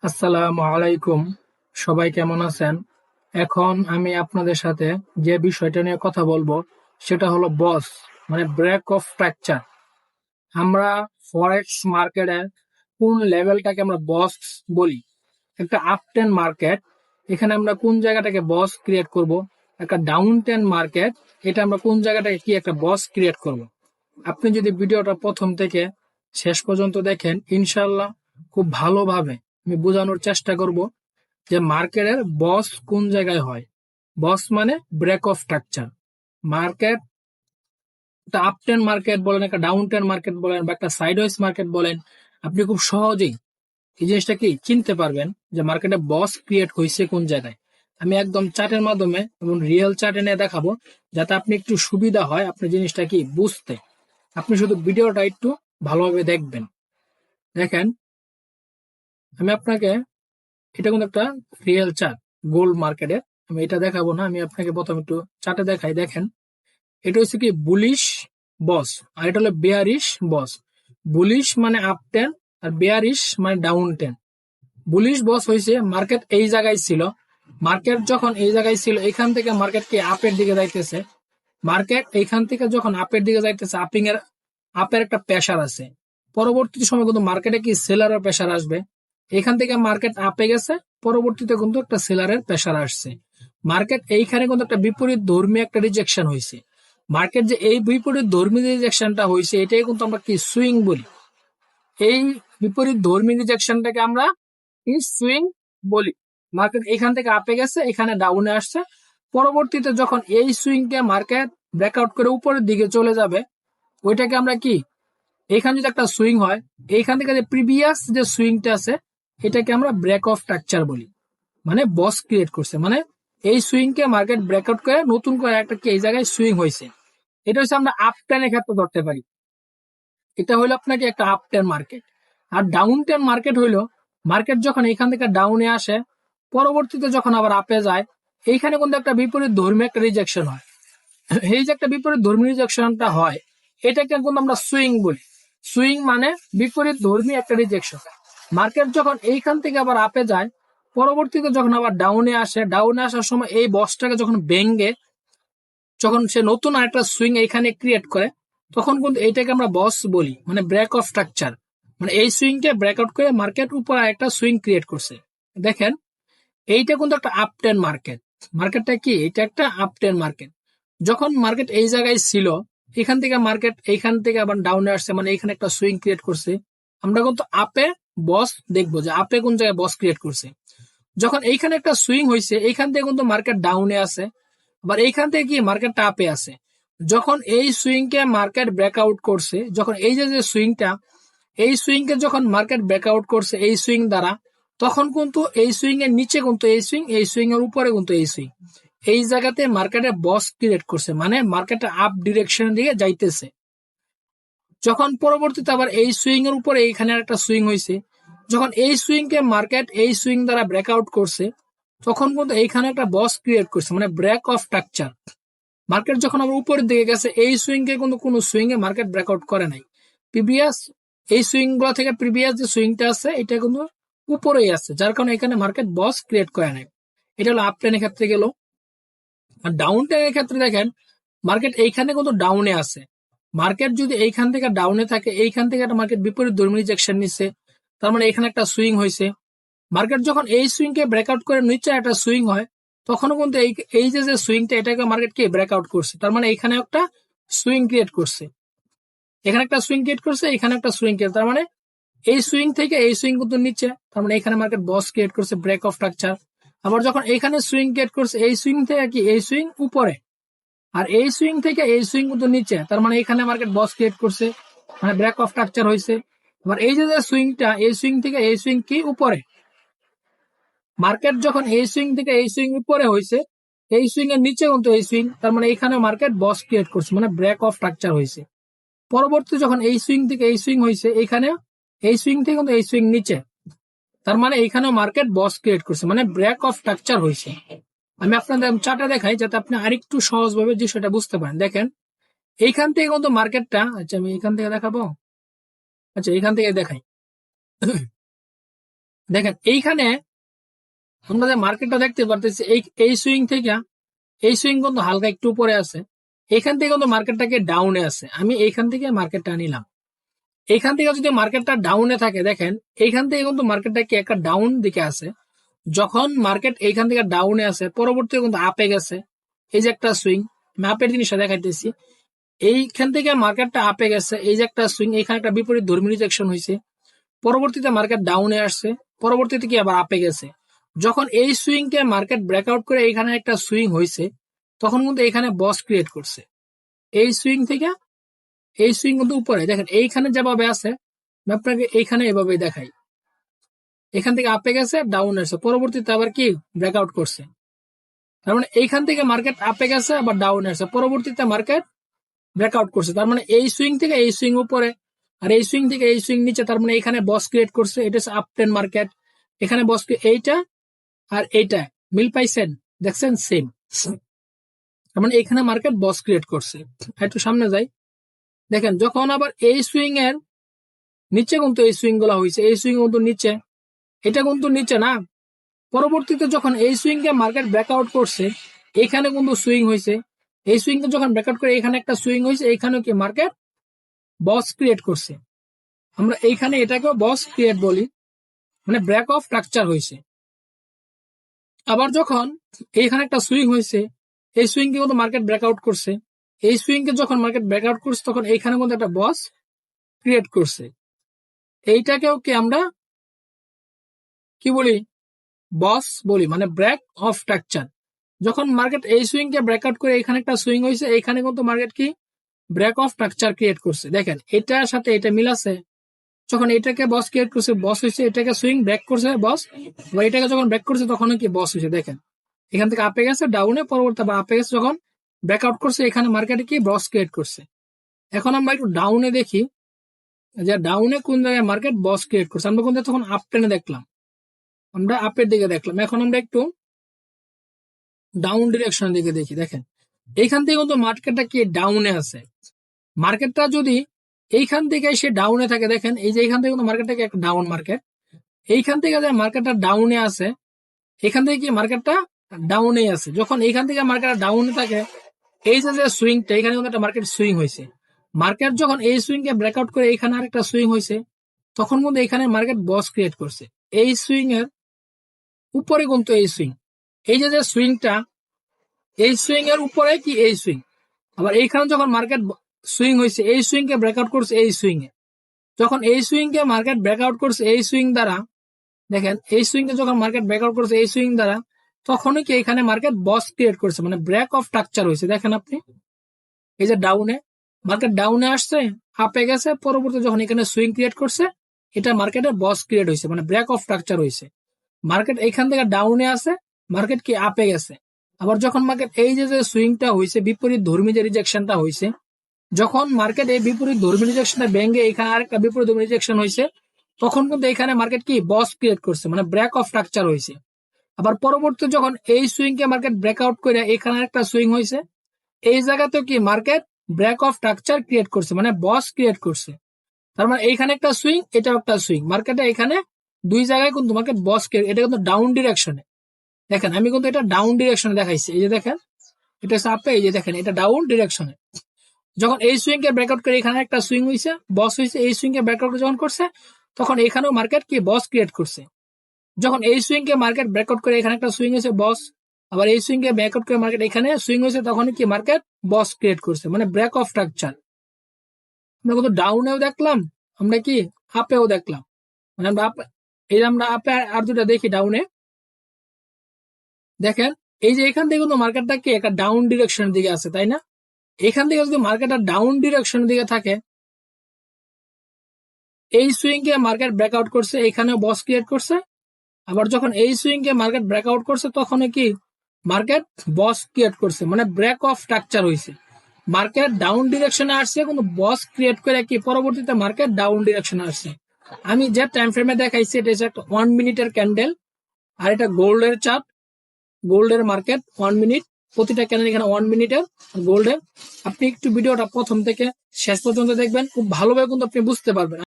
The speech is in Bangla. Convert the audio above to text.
আসসালামু আলাইকুম। সবাই কেমন আছেন? এখন আমি আপনাদের সাথে যে বিষয়টা নিয়ে কথা বলবো সেটা হলো বস, মানে ব্রেক অফ স্ট্রাকচার। আমরা ফরেক্স মার্কেটে কোন লেভেলটাকে আমরা বস বলি? একটা আপ টেন মার্কেট, এখানে আমরা কোন জায়গাটাকে বস ক্রিয়েট করব? একটা ডাউন টেন মার্কেট, এটা আমরা কোন জায়গাটাকে কি একটা বস ক্রিয়েট করব? আপনি যদি ভিডিওটা প্রথম থেকে শেষ পর্যন্ত দেখেন, ইনশাল্লাহ খুব ভালোভাবে আমি বোঝানোর চেষ্টা করব যে মার্কেটের বস কোন জায়গায় হয়। বস মানে ব্রেক অফ স্ট্রাকচার। মার্কেট, একটা আপ টেন মার্কেট বলেন, একটা ডাউন টেন মার্কেট বলেন, বা একটা সাইডওয়েজ মার্কেট বলেন, আপনি খুব সহজেই এই জিনিসটা কি চিনতে পারবেন যে মার্কেটে বস ক্রিয়েট হয়েছে কোন জায়গায়। আমি একদম চার্টের মাধ্যমে এবং রিয়েল চার্ট এনে দেখাবো, যাতে আপনি একটু সুবিধা হয় আপনি জিনিসটা কি বুঝতে। আপনি শুধু ভিডিওটা একটু ভালোভাবে দেখবেন। দেখেন, আমি আপনাকে, এটা কিন্তু একটা রিয়েল চার্ট গোল্ড মার্কেটের। আমি এটা দেখাবো না, আমি আপনাকে প্রথম একটু চার্টে দেখাই। দেখেন, এটা হচ্ছে কি বুলিশ বস, আর এটা হলো বেয়ারিশ বস। বুলিশ মানে আপ টেন, আর বেয়ারিশ মানে ডাউন টেন। বুলিশ বস হয়েছে মার্কেট এই জায়গায় ছিল। মার্কেট যখন এই জায়গায় ছিল, এখান থেকে মার্কেট কি আপের দিকে যাইতেছে। মার্কেট এইখান থেকে যখন আপের দিকে যাইতেছে, আপের একটা প্রেসার আছে। পরবর্তী সময় কিন্তু মার্কেটে কি সেলারের প্রেসার আসবে। এখান থেকে মার্কেট আপে গেছে, পরবর্তীতে কিন্তু একটা সেলারের প্রেসার আসছে। মার্কেট এইখানে কিন্তু একটা বিপরীত ধর্মী একটা রিজেকশন হয়েছে। মার্কেট যে এই বিপরীত ধর্মী রিজেকশনটা হয়েছে, এটাই কিন্তু আমরা কি সুইং বলি। এই বিপরীত ধর্মী রিজেকশনটাকে আমরা কি সুইং বলি। মার্কেট এখান থেকে আপে গেছে, এখানে ডাউনে আসছে। পরবর্তীতে যখন এই সুইংকে মার্কেট ব্রেকআউট করে উপরের দিকে চলে যাবে, ওইটাকে আমরা কি, এইখানে যদি একটা সুইং হয়, এইখান থেকে যে প্রিভিয়াস যে সুইংটা আছে, এটাকে আমরা ব্রেক অফ স্ট্রাকচার বলি। মানে বস ক্রিয়েট করছে, মানে এই সুইংকে মার্কেট ব্রেকআউট করে নতুন করে একটা কি এই জায়গায় সুইং হয়েছে। এটা হচ্ছে আমরা আপ টেনের ক্ষেত্রে ধরতে পারি। এটা হলো আপনাকে একটা আপ টেন মার্কেট। আর ডাউন টেন মার্কেট হইলো মার্কেট যখন এখান থেকে ডাউনে আসে, পরবর্তীতে যখন আবার আপে যায়, এইখানে কিন্তু একটা বিপরীত ধর্মী একটা রিজেকশন হয়। এই যে একটা বিপরীত ধর্মী রিজেকশনটা হয়, এটাকে কিন্তু আমরা সুইং বলি। সুইং মানে বিপরীত ধর্মী একটা রিজেকশন। মার্কেট যখন এইখান থেকে আবার আপে যায়, পরবর্তীতে যখন আবার ডাউনে আসে, ডাউনে আসার সময় এই বসটাকে যখন ভেঙে, যখন সে নতুন আরেকটা সুইং এখানে ক্রিয়েট করে, তখন কিন্তু এইটাকে আমরা বস বলি, মানে ব্রেক অফ স্ট্রাকচার। মানে এই সুইংকে ব্রেকআউট করে মার্কেট উপর আরেকটা সুইং ক্রিয়েট করছে। দেখেন, এইটা কিন্তু একটা আপ টেন মার্কেট। মার্কেটটা কি, এটা একটা আপ টেন মার্কেট। যখন মার্কেট এই জায়গায় ছিল, এখান থেকে মার্কেট এইখান থেকে আবার ডাউনে আসছে, মানে এখানে একটা সুইং ক্রিয়েট করছে। আমরা কিন্তু আপে বস দেখবো যে আপে কোন জায়গায় বস ক্রিয়েট করছে। যখন এইখানে একটা সুইং হয়েছে, এইখান থেকে কিন্তু মার্কেট ডাউনে আছে, আবার এইখান থেকে কি মার্কেটটা আপে আছে। যখন এই সুইংকে মার্কেট ব্রেকআউট করছে, যখন এই যে যে সুইংটা, এই সুইংকে যখন মার্কেট ব্রেকআউট করছে এই সুইং দ্বারা, তখন কিন্তু এই সুইং এর নিচে কিন্তু এই সুইং, এই সুইং এর উপরে কিন্তু এই সুইং, এই জায়গাতে মার্কেটে বস ক্রিয়েট করছে, মানে মার্কেটে আপ ডিরেকশন দিকে যাইতেছে। যখন পরবর্তীতে আবার এই সুইং এর উপরে এইখানে একটা সুইং হয়েছে, যখন এই সুইং কে মার্কেট এই সুইং দ্বারা ব্রেকআউট করছে, তখন কিন্তু এইখানে একটা বস ক্রিয়েট করছে, মানে ব্রেক অফ স্ট্রাকচার। মার্কেট যখন আবার উপরের দিকে গেছে, এই সুইং কে কিন্তু কোনো সুইং এ মার্কেট ব্রেকআউট করে নাই। প্রিভিয়াস এই সুইং গুলো থেকে প্রিভিয়াস যে সুইংটা আছে, এটা কিন্তু উপরেই আছে, যার কারণে এখানে মার্কেট বস ক্রিয়েট করে নাই। এটা হলো আপ টেনের ক্ষেত্রে গেল। আর ডাউন টেনের ক্ষেত্রে দেখেন, মার্কেট এইখানে কিন্তু ডাউনে আছে। মার্কেট যদি এইখান থেকে ডাউনে থাকে, এইখান থেকে একটা মার্কেট বিপরীত ধর্মী রিজেকশন নিচ্ছে, তার মানে এখানে একটা সুইং হয়েছে। মার্কেট যখন এই সুইং কে ব্রেকআউট করে নিচে একটা সুইং হয়, তখনও কিন্তু এই এই যে যে সুইংটা, এটাকে মার্কেট কে ব্রেকআউট করছে, তার মানে এখানে একটা সুইং ক্রিয়েট করছে। এখানে একটা সুইং ক্রিয়েট করছে, এখানে একটা সুইং ক্রিয়েট, তার মানে এই সুইং থেকে এই সুইং কিন্তু নিচে, তার মানে এখানে মার্কেট বস ক্রিয়েট করছে, ব্রেক অফ স্ট্রাকচার। আবার যখন এখানে সুইং ক্রিয়েট করছে, এই সুইং থেকে কি এই সুইং উপরে, আর এই সুইং থেকে এই সুইং কিন্তু নিচে, তার মানে এখানে মার্কেট বস ক্রিয়েট করছে, মানে ব্রেক অফ স্ট্রাকচার হয়েছে। আবার এই যে সুইংটা, এই সুইং থেকে এই সুইং কি উপরে, মার্কেট যখন এই সুইং থেকে এই সুইং উপরে হয়েছে, এই সুইং এর নিচে কিন্তু এই সুইং, তার মানে এখানে মার্কেট বস ক্রিয়েট করছে, মানে ব্রেক অফ স্ট্রাকচার হয়েছে। পরবর্তী যখন এই সুইং থেকে এই সুইং হয়েছে, এখানে এই সুইং থেকে কিন্তু এই সুইং নিচে, তার মানে এইখানেও মার্কেট বস ক্রিয়েট করছে, মানে ব্রেক অফ স্ট্রাকচার হয়েছে। আমি আপনাদের চার্টে দেখাই যাতে আপনি আরেকটু সহজভাবে বিষয়টা বুঝতে পারেন। দেখেন, এইখান থেকে কিন্তু মার্কেটটা, আচ্ছা আমি এখান থেকে দেখাবো, আচ্ছা এখান থেকে দেখাই। দেখেন এইখানে আমরা যে মার্কেটটা দেখতে পারতেছি এই সুইং থেকে এই সুইং কিন্তু হালকা একটু উপরে আছে, এখান থেকে কিন্তু মার্কেটটাকে ডাউনে আছে। আমি এইখান থেকে মার্কেটটা নিলাম, এইখান থেকে যদি মার্কেটটা ডাউনে থাকে দেখেন এইখান থেকে কিন্তু মার্কেটটা কি একটা ডাউন দিকে আছে। যখন মার্কেট এইখান থেকে ডাউনে আছে পরবর্তী কিন্তু আপে গেছে, এই যে একটা সুইং, ম্যাপের জিনিসটা দেখাইতেছি, এইখান থেকে মার্কেটটা আপে গেছে, এই যে একটা সুইং, এখানে একটা বিপরীত ধর্মী রিজেকশন হয়েছে, পরবর্তীতে মার্কেট ডাউনে আসছে, পরবর্তীতে কি আবার আপে গেছে। যখন এই সুইং কে মার্কেট ব্রেকআউট করে এখানে একটা সুইং হয়েছে, তখন কিন্তু এখানে বস ক্রিয়েট করছে। এই সুইং থেকে এই সুইং কিন্তু উপরে দেখেন এইখানে যেভাবে আছে, আমি আপনাকে এইখানে এভাবে দেখাই, এখান থেকে আপে গেছে ডাউন আসছে, পরবর্তীতে আবার কি ব্রেকআউট করছে। তার মানে এইখান থেকে মার্কেট আপে গেছে আবার ডাউন আসছে, পরবর্তীতে মার্কেট ব্রেকআউট করছে। তার মানে এই সুইং থেকে এই সুইং উপরে আর এই সুইং থেকে এই সুইং নিচে, তার মানে এখানে বস ক্রিয়েট করছে, এটা হচ্ছে আপ ট্রেন্ড মার্কেট। এখানে বস এইটা আর এইটা মিল পাইছেন, দেখছেন সেম। তার মানে এখানে মার্কেট বস ক্রিয়েট করছে। একটু সামনে যাই, দেখেন যখন আবার এই সুইং এর নিচে কিন্তু এই সুইং গুলা হয়েছে, এই সুইং কিন্তু নিচে, এটা কিন্তু নিচে না, পরবর্তীতে যখন এই সুইং কে মার্কেট ব্রেকআউট করছে, এখানে কিন্তু সুইং হয়েছে, এই সুইং কে যখন ব্রেকআউট করে এখানে একটা সুইং হয়েছে, এখানে কি মার্কেট বস ক্রিয়েট করছে। আমরা এইখানে এটাকেও বস ক্রিয়েট বলি, মানে ব্রেক অফ স্ট্রাকচার হয়েছে। আবার যখন এইখানে একটা সুইং হয়েছে, এই সুইং কে কিন্তু মার্কেট ব্রেকআউট করছে, এই সুইং কে যখন মার্কেট ব্রেকআউট করছে তখন এইখানে কিন্তু একটা বস ক্রিয়েট করছে। এইটাকেও কি আমরা কি বলি, বস বলি, মানে ব্রেক অফ স্ট্রাকচার। যখন মার্কেট এই সুইং কে ব্রেকআউট করে এখানে একটা সুইং হয়েছে, এখানে কিন্তু মার্কেট কি ব্রেক অফ স্ট্রাকচার ক্রিয়েট করছে। দেখেন এটার সাথে এটা মিল আছে, যখন এটাকে বস ক্রিয়েট করছে বস হয়েছে, এটাকে সুইং ব্রেক করছে বস, বা এটাকে যখন ব্রেক করছে তখন কি বস হয়েছে। দেখেন এখান থেকে আপে গেছে ডাউনে, পরবর্তী আবার আপে গেছে, যখন ব্রেকআউট করছে এখানে মার্কেটে কি বস ক্রিয়েট করছে। এখন আমরা একটু ডাউনে দেখি যে ডাউনে কোন জায়গায় মার্কেট বস ক্রিয়েট করছে। আমরা কিন্তু তখন আপ টেনে দেখলাম, আমরা আপের দিকে দেখলাম, এখন আমরা একটু ডাউন ডিরেকশন দিকে দেখি। দেখেন এইখান থেকে কিন্তু মার্কেটটা কি ডাউনে আছে, মার্কেটটা যদি এইখান থেকে সে ডাউনে থাকে, দেখেন এই যে এইখান থেকে কিন্তু মার্কেটটা একটা ডাউন মার্কেট, এইখান থেকে যে মার্কেটটা ডাউনে আছে, এখান থেকে কি মার্কেটটা ডাউনে আছে। যখন এইখান থেকে মার্কেটটা ডাউনে থাকে, এই যে সুইংটা, এখানে কিন্তু একটা মার্কেট সুইং হয়েছে, মার্কেট যখন এই সুইং কে ব্রেকআউট করে এখানে আরেকটা সুইং হয়েছে, তখন কিন্তু এখানে মার্কেট বস ক্রিয়েট করছে। এই সুইং এর উপরে কিন্তু এই সুইং, এই যে সুইংটা, এই সুইং এর উপরে কি এই সুইং, আবার এইখানে যখন মার্কেট সুইং হয়েছে, এই সুইং কে ব্রেকআউট করছে এই সুইং এ, যখন এই সুইং কে মার্কেট ব্রেকআউট করছে এই সুইং দ্বারা, দেখেন এই সুইং কে যখন মার্কেট ব্রেকআউট করছে এই সুইং দ্বারা, তখনই কি এখানে মার্কেট বস ক্রিয়েট করছে, মানে ব্রেক অফ স্ট্রাকচার হয়েছে। দেখেন আপনি এই যে ডাউনে, মার্কেট ডাউনে আসছে আপে গেছে, পরবর্তী যখন এখানে সুইং ক্রিয়েট করছে, এটা মার্কেটের বস ক্রিয়েট হয়েছে, মানে ব্রেক অফ স্ট্রাকচার হয়েছে। মার্কেট এখান থেকে ডাউনে আছে, মার্কেট কি আপে গেছে, আবার যখন মার্কেট এই যে সুইংটা হয়েছে বিপরীত ধর্মী যে রিজেকশনটা হয়েছে, যখন মার্কেট এই বিপরীত ধর্মী রিজেকশনটা ভেঙে এখানে আরেকটা বিপরীত ধর্মী রিজেকশন হয়েছে, তখন কিন্তু এখানে মার্কেট কি বস ক্রিয়েট করছে, মানে ব্রেক অফ স্ট্রাকচার হয়েছে। আবার পরবর্তী যখন এই সুইং কে মার্কেট ব্রেকআউট করে এখানে একটা সুইং হয়েছে, এই জায়গাতে কি market break of structure create করছে, মানে বস ক্রিয়েট করছে। তার মানে এইখানে একটা সুইং, এটাও একটা সুইং, মার্কেটে এখানে দুই জায়গায় কিন্তু মার্কেট বস ক্রিয়েট, এটা কিন্তু ডাউন ডিরেকশনে। দেখেন আমি কিন্তু এটা ডাউন ডিরেকশনে দেখাইছি, এই যে দেখেন এটা আপে, এই যে দেখেন এটা ডাউন ডিরেকশনে। যখন এই সুইং কে ব্রেকআউট করে এখানে একটা সুইং হয়েছে বস হয়েছে, এই সুইং কে ব্রেকআউট যখন করছে তখন এখানেও মার্কেট কি বস ক্রিয়েট করছে। যখন এই সুইং কে মার্কেট ব্রেকআউট করে এখানে একটা সুইং হয়েছে বস, আবার এই সুইং কে ব্রেকআউট করে মার্কেট এখানে সুইং হয়েছে, তখন কি মার্কেট বস ক্রিয়েট করছে, মানে ব্রেক অফ স্ট্রাকচার। আমরা কিন্তু ডাউনেও দেখলাম, আমরা কি আপেও দেখলাম, মানে আমরা এই যে আমরা আপে আর দুটা দেখি ডাউনে, দেখেন এই যে এখান থেকে কিন্তু মার্কেটটা কি একটা ডাউন ডিরেকশনের দিকে আছে, তাই না? এখান থেকে যদি মার্কেটটা ডাউন ডিরেকশনের দিকে থাকে, এই সুইং কে মার্কেট ব্রেকআউট করছে, এখানেও বস ক্রিয়েট করছে, আবার যখন এই সুইং কে মার্কেট ব্রেকআউট করছে তখন কি মার্কেট বস ক্রিয়েট করছে, মানে ব্রেক অফ স্ট্রাকচার হয়েছে। মার্কেট ডাউন ডিরেকশনে আসছে কিন্তু বস ক্রিয়েট করে কি পরবর্তীতে মার্কেট ডাউন ডিরেকশনে আসছে। আমি যে টাইম ফ্রেমে দেখাইছি এটা হচ্ছে একটা 1 মিনিটের ক্যান্ডেল, আর এটা গোল্ডের চার্ট, গোল্ডের মার্কেট 1 মিনিট, প্রতিটা ক্যান্ডেল এখানে 1 মিনিটের গোল্ডের। আপনি একটু ভিডিওটা প্রথম থেকে শেষ পর্যন্ত দেখবেন, খুব ভালোভাবে কিন্তু আপনি বুঝতে পারবেন।